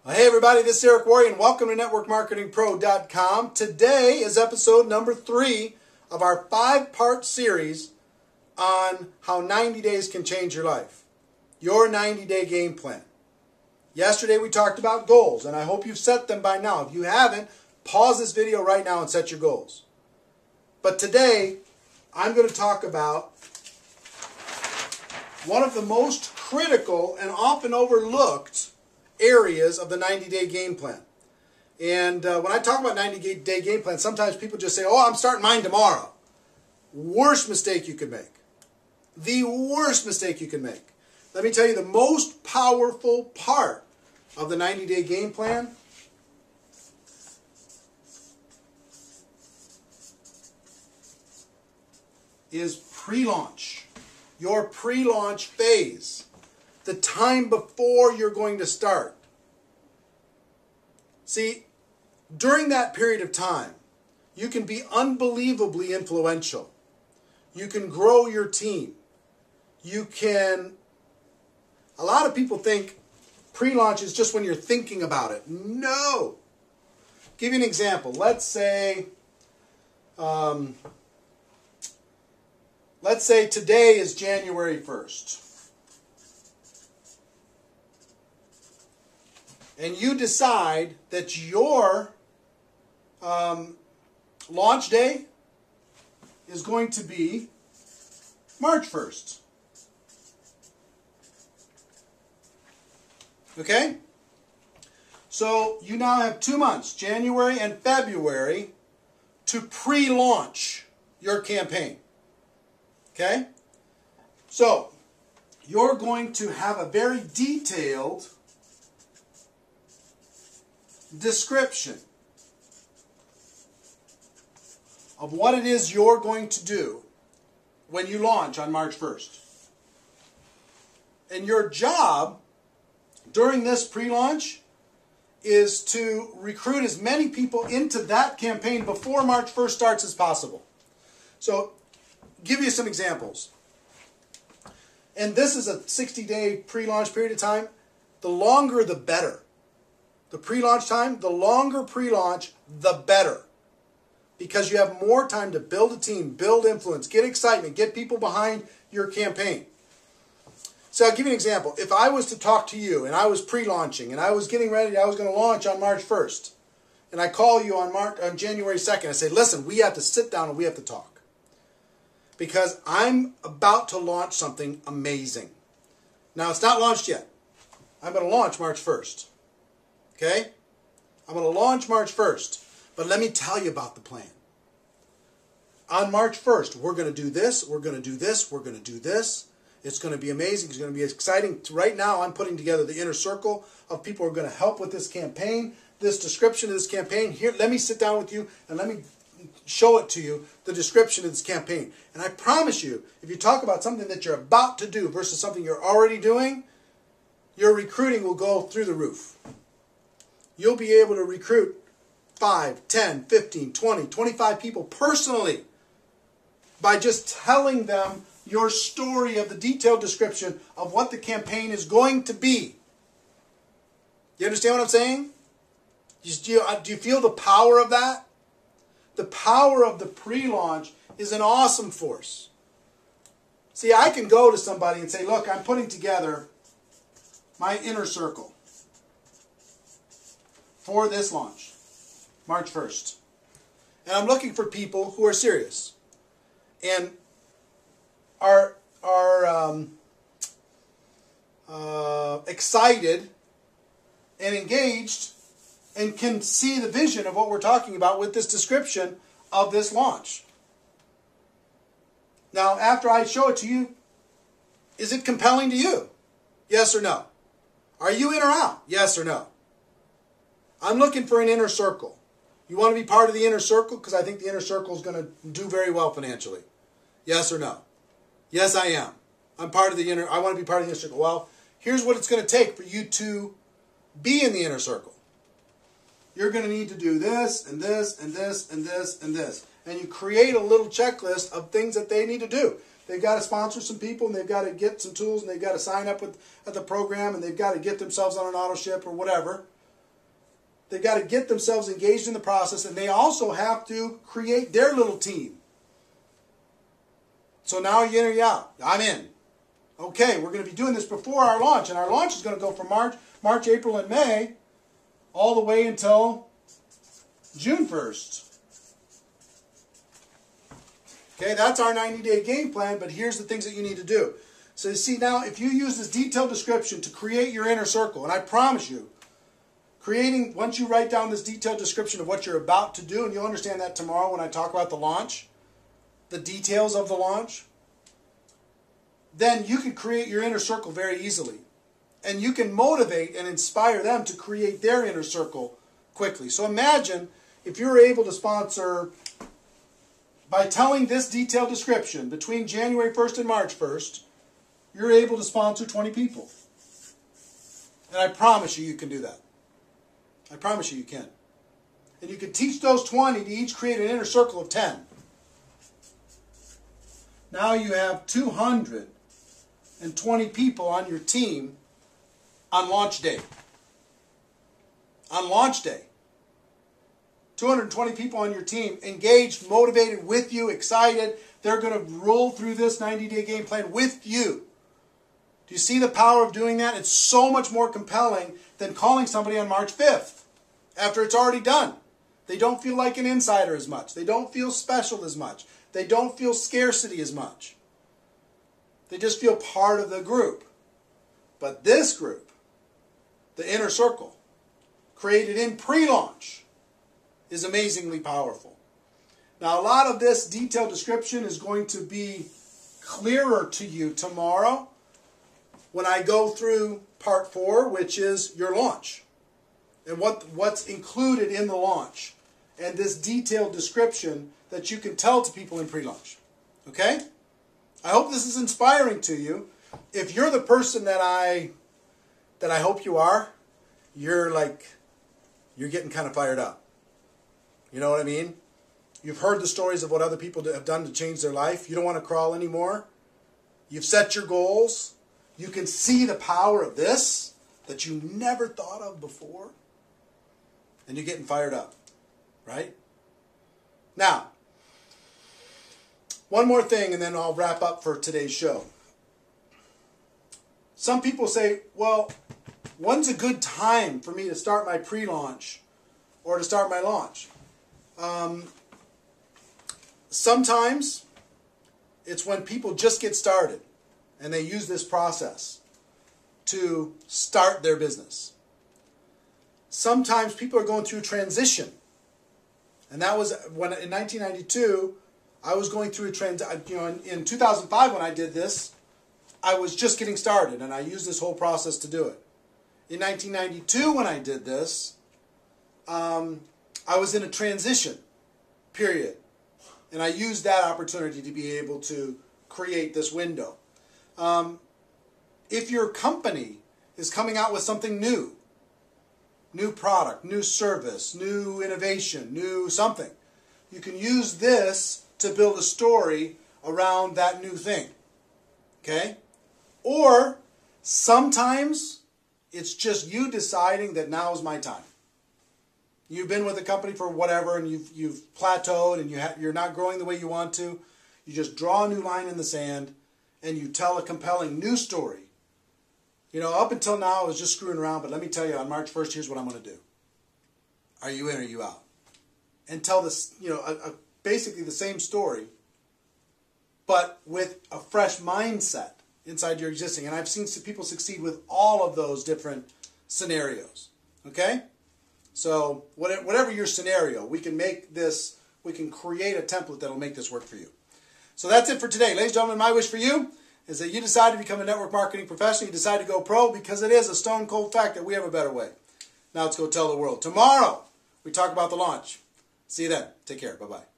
Hey everybody, this is Eric Worre and welcome to NetworkMarketingPro.com. Today is episode number 3 of our 5-part series on how 90 days can change your life. Your 90-day game plan. Yesterday we talked about goals and I hope you've set them by now. If you haven't, pause this video right now and set your goals. But today I'm going to talk about one of the most critical and often overlooked areas of the 90-day game plan. And when I talk about 90-day game plan, sometimes people just say, oh, I'm starting mine tomorrow. Worst mistake you could make. The worst mistake you can make. Let me tell you the most powerful part of the 90-day game plan is pre-launch. Your pre-launch phase. The time before you're going to start. See, during that period of time, you can be unbelievably influential. You can grow your team. You can... A lot of people think pre-launch is just when you're thinking about it. No! Give you an example. Let's say today is January 1st. And you decide that your launch day is going to be March 1st. Okay? So you now have 2 months, January and February, to pre-launch your campaign. Okay? So you're going to have a very detailed description of what it is you're going to do when you launch on March 1st. And your job during this pre-launch is to recruit as many people into that campaign before March 1st starts as possible. So, give you some examples. And this is a 60-day pre-launch period of time. The longer, the better. The pre-launch time, the longer pre-launch, the better. Because you have more time to build a team, build influence, get excitement, get people behind your campaign. So I'll give you an example. If I was to talk to you and I was pre-launching and I was getting ready, I was going to launch on March 1st. And I call you on January 2nd. I say, listen, we have to sit down and we have to talk. Because I'm about to launch something amazing. Now, it's not launched yet. I'm going to launch March 1st. Okay? I'm going to launch March 1st. But let me tell you about the plan. On March 1st, we're going to do this, we're going to do this, we're going to do this. It's going to be amazing. It's going to be exciting. Right now, I'm putting together the inner circle of people who are going to help with this campaign, this description of this campaign. Here, let me sit down with you and let me show it to you, the description of this campaign. And I promise you, if you talk about something that you're about to do versus something you're already doing, your recruiting will go through the roof. You'll be able to recruit 5, 10, 15, 20, 25 people personally by just telling them your story of the detailed description of what the campaign is going to be. You understand what I'm saying? Do you feel the power of that? The power of the pre-launch is an awesome force. See, I can go to somebody and say, look, I'm putting together my inner circle for this launch, March 1st. And I'm looking for people who are serious and are excited and engaged and can see the vision of what we're talking about with this description of this launch. Now, after I show it to you, is it compelling to you? Yes or no? Are you in or out? Yes or no? I'm looking for an inner circle. You want to be part of the inner circle? Because I think the inner circle is going to do very well financially. Yes or no? Yes, I am. I'm part of the inner. I want to be part of the inner circle. Well, here's what it's going to take for you to be in the inner circle. You're going to need to do this and this and this and this and this. And you create a little checklist of things that they need to do. They've got to sponsor some people, and they've got to get some tools, and they've got to sign up at the program, and they've got to get themselves on an auto ship or whatever. They've got to get themselves engaged in the process, and they also have to create their little team. So now are you in or you out? I'm in. Okay, we're going to be doing this before our launch, and our launch is going to go from March, April, and May, all the way until June 1st. Okay, that's our 90-day game plan, but here's the things that you need to do. So you see now, if you use this detailed description to create your inner circle, and I promise you, once you write down this detailed description of what you're about to do, and you'll understand that tomorrow when I talk about the launch, the details of the launch, then you can create your inner circle very easily. And you can motivate and inspire them to create their inner circle quickly. So imagine if you're able to sponsor, by telling this detailed description, between January 1st and March 1st, you're able to sponsor 20 people. And I promise you, you can do that. I promise you, you can. And you can teach those 20 to each create an inner circle of 10. Now you have 220 people on your team on launch day. On launch day. 220 people on your team engaged, motivated with you, excited. They're going to roll through this 90-day game plan with you. Do you see the power of doing that? It's so much more compelling than calling somebody on March 5th after it's already done. They don't feel like an insider as much. They don't feel special as much. They don't feel scarcity as much. They just feel part of the group. But this group, the inner circle, created in pre-launch, is amazingly powerful. Now, a lot of this detailed description is going to be clearer to you tomorrow when I go through part 4, which is your launch, and what's included in the launch, and this detailed description that you can tell to people in pre-launch. Okay? I hope this is inspiring to you. If you're the person that I hope you are, you're getting kind of fired up. You know what I mean? You've heard the stories of what other people have done to change their life. You don't want to crawl anymore. You've set your goals. You can see the power of this that you never thought of before. And you're getting fired up. Right? Now, one more thing and then I'll wrap up for today's show. Some people say, well, when's a good time for me to start my pre-launch or to start my launch? Sometimes it's when people just get started and they use this process to start their business. Sometimes people are going through transition. And that was when in 1992, I was going through a transition. In 2005 when I did this, I was just getting started and I used this whole process to do it. In 1992 when I did this, I was in a transition period. And I used that opportunity to be able to create this window. If your company is coming out with something new product, new service, new innovation, new something, you can use this to build a story around that new thing. Okay? Or sometimes it's just you deciding that now is my time. You've been with the company for whatever and you've plateaued and you're not growing the way you want to. You just draw a new line in the sand and you tell a compelling new story. You know, up until now I was just screwing around, but let me tell you, on March 1st, here's what I'm going to do. Are you in or are you out? And tell this, basically the same story, but with a fresh mindset inside your existing. And I've seen people succeed with all of those different scenarios. Okay? So whatever your scenario, we can create a template that'll make this work for you. So that's it for today. Ladies and gentlemen, my wish for you is that you decide to become a network marketing professional. You decide to go pro because it is a stone cold fact that we have a better way. Now let's go tell the world. Tomorrow, we talk about the launch. See you then. Take care. Bye-bye.